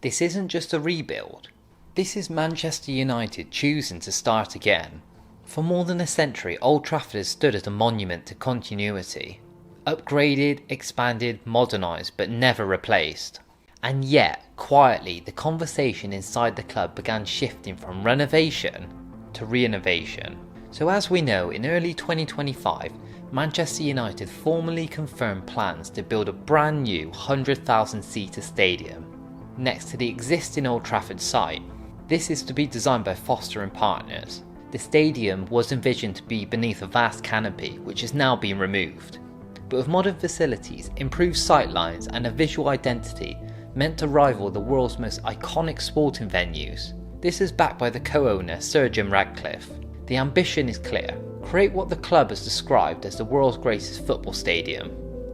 This isn't just a rebuild. This is Manchester United choosing to start again. For more than a century, Old Trafford has stood as a monument to continuity. Upgraded, expanded, modernised, but never replaced. And yet, quietly, the conversation inside the club began shifting from renovation to re-innovation. So as we know, in early 2025, Manchester United formally confirmed plans to build a brand new 100,000 seater stadium next to the existing Old Trafford site. This is to be designed by Foster & Partners. The stadium was envisioned to be beneath a vast canopy, which has now been removed. But with modern facilities, improved sightlines and a visual identity meant to rival the world's most iconic sporting venues. This is backed by the co-owner Sir Jim Ratcliffe. The ambition is clear: create what the club has described as the world's greatest football stadium,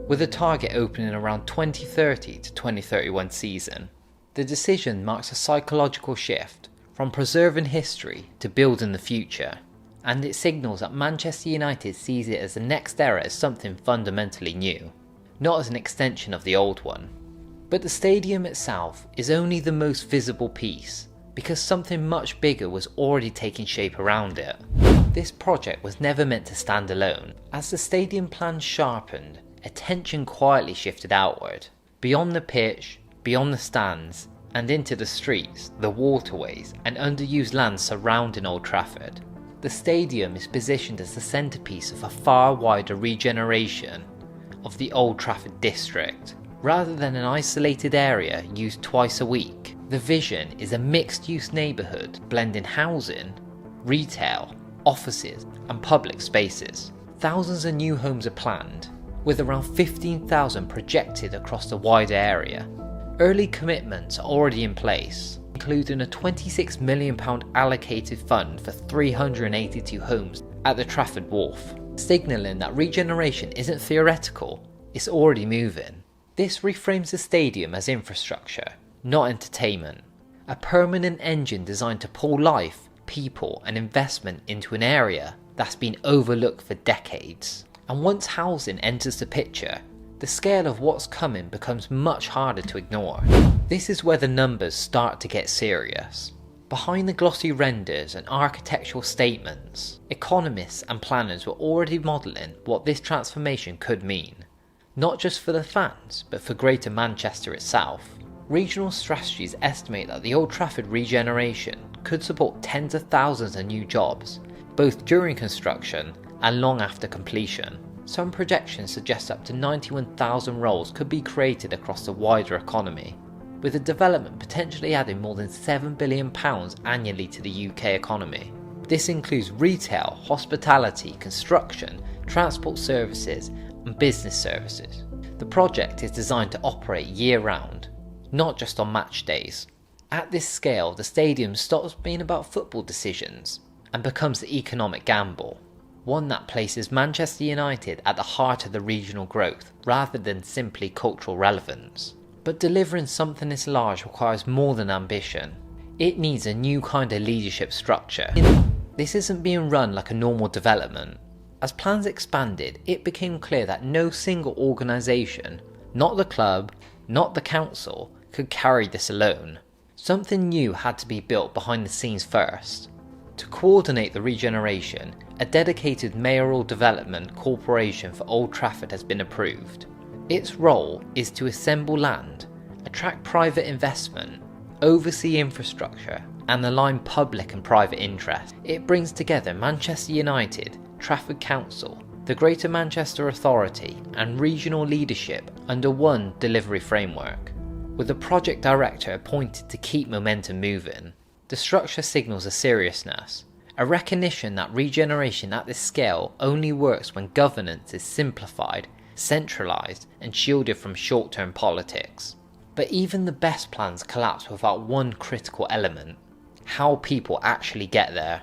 with a target opening around 2030 to 2031 season. The decision marks a psychological shift from preserving history to building the future, and it signals that Manchester United sees it as the next era as something fundamentally new, not as an extension of the old one. But the stadium itself is only the most visible piece, because something much bigger was already taking shape around it. This project was never meant to stand alone. As the stadium plans sharpened, attention quietly shifted outward, beyond the pitch, beyond the stands, and into the streets, the waterways, and underused land surrounding Old Trafford. The stadium is positioned as the centrepiece of a far wider regeneration of the Old Trafford district. Rather than an isolated area used twice a week, the vision is a mixed-use neighbourhood blending housing, retail, offices, and public spaces. Thousands of new homes are planned, with around 15,000 projected across the wider area. Early commitments are already in place, including a £26 million allocated fund for 382 homes at the Trafford Wharf, signalling that regeneration isn't theoretical, it's already moving. This reframes the stadium as infrastructure, not entertainment, a permanent engine designed to pull life, people and investment into an area that's been overlooked for decades. And once housing enters the picture, the scale of what's coming becomes much harder to ignore. This is where the numbers start to get serious. Behind the glossy renders and architectural statements, economists and planners were already modelling what this transformation could mean, not just for the fans, but for Greater Manchester itself. Regional strategies estimate that the Old Trafford regeneration could support tens of thousands of new jobs, both during construction and long after completion. Some projections suggest up to 91,000 roles could be created across the wider economy, with the development potentially adding more than £7 billion annually to the UK economy. This includes retail, hospitality, construction, transport services and business services. The project is designed to operate year-round, not just on match days. At this scale, the stadium stops being about football decisions and becomes the economic gamble, one that places Manchester United at the heart of the regional growth rather than simply cultural relevance. But delivering something this large requires more than ambition. It needs a new kind of leadership structure. This isn't being run like a normal development. As plans expanded, it became clear that no single organisation, not the club, not the council, could carry this alone. Something new had to be built behind the scenes first. To coordinate the regeneration, a dedicated mayoral development corporation for Old Trafford has been approved. Its role is to assemble land, attract private investment, oversee infrastructure, and align public and private interests. It brings together Manchester United, Trafford Council, the Greater Manchester Authority, and regional leadership under one delivery framework, with a project director appointed to keep momentum moving. The structure signals a seriousness, a recognition that regeneration at this scale only works when governance is simplified, centralised, and shielded from short-term politics. But even the best plans collapse without one critical element: how people actually get there.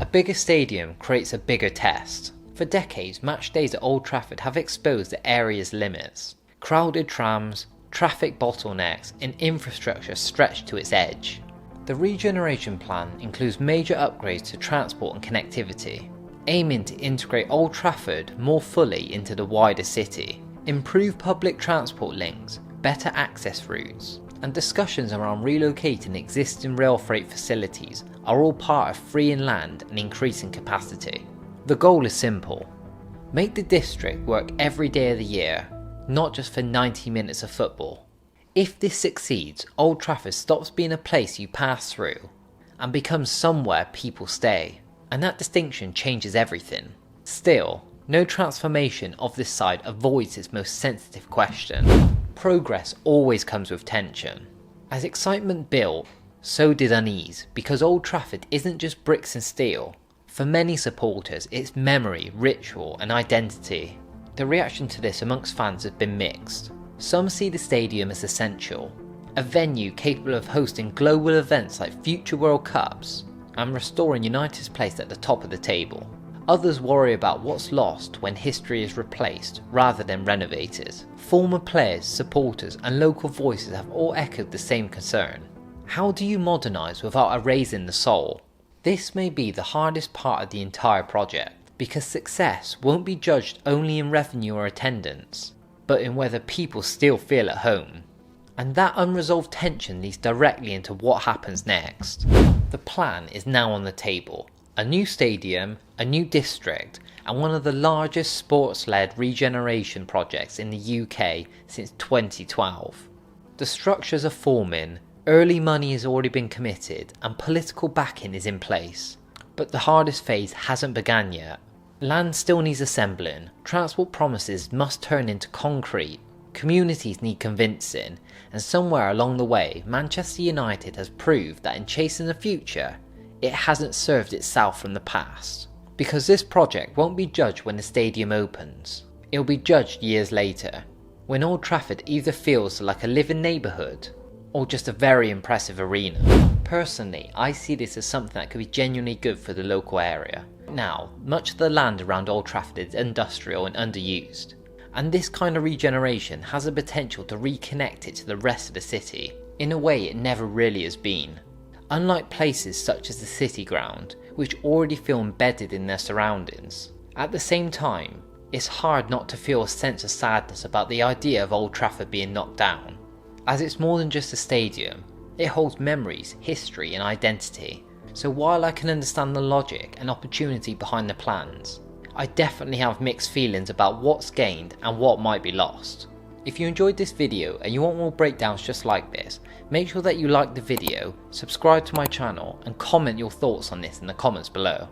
A bigger stadium creates a bigger test. For decades, match days at Old Trafford have exposed the area's limits. Crowded trams, traffic bottlenecks, and infrastructure stretched to its edge. The regeneration plan includes major upgrades to transport and connectivity, aiming to integrate Old Trafford more fully into the wider city, improve public transport links, better access routes, and discussions around relocating existing rail freight facilities are all part of freeing land and increasing capacity. The goal is simple: make the district work every day of the year, not just for 90 minutes of football. If this succeeds, Old Trafford stops being a place you pass through and becomes somewhere people stay, and that distinction changes everything. Still, no transformation of this side avoids its most sensitive question. Progress always comes with tension. As excitement built, so did unease, because Old Trafford isn't just bricks and steel. For many supporters, it's memory, ritual and identity. The reaction to this amongst fans has been mixed. Some see the stadium as essential, a venue capable of hosting global events like future World Cups and restoring United's place at the top of the table. Others worry about what's lost when history is replaced rather than renovated. Former players, supporters and local voices have all echoed the same concern. How do you modernise without erasing the soul? This may be the hardest part of the entire project, because success won't be judged only in revenue or attendance, but in whether people still feel at home. And that unresolved tension leads directly into what happens next. The plan is now on the table: a new stadium, a new district, and one of the largest sports-led regeneration projects in the UK since 2012. The structures are forming, early money has already been committed, and political backing is in place. But the hardest phase hasn't begun yet. Land still needs assembling, transport promises must turn into concrete, communities need convincing, and somewhere along the way, Manchester United has proved that in chasing the future, it hasn't served itself from the past. Because this project won't be judged when the stadium opens, it'll be judged years later, when Old Trafford either feels like a living neighbourhood or just a very impressive arena. Personally, I see this as something that could be genuinely good for the local area. Now, much of the land around Old Trafford is industrial and underused, and this kind of regeneration has the potential to reconnect it to the rest of the city in a way it never really has been. Unlike places such as the City Ground, which already feel embedded in their surroundings. At the same time, it's hard not to feel a sense of sadness about the idea of Old Trafford being knocked down, as it's more than just a stadium. It holds memories, history and identity. So while I can understand the logic and opportunity behind the plans, I definitely have mixed feelings about what's gained and what might be lost. If you enjoyed this video and you want more breakdowns just like this, make sure that you like the video, subscribe to my channel and comment your thoughts on this in the comments below.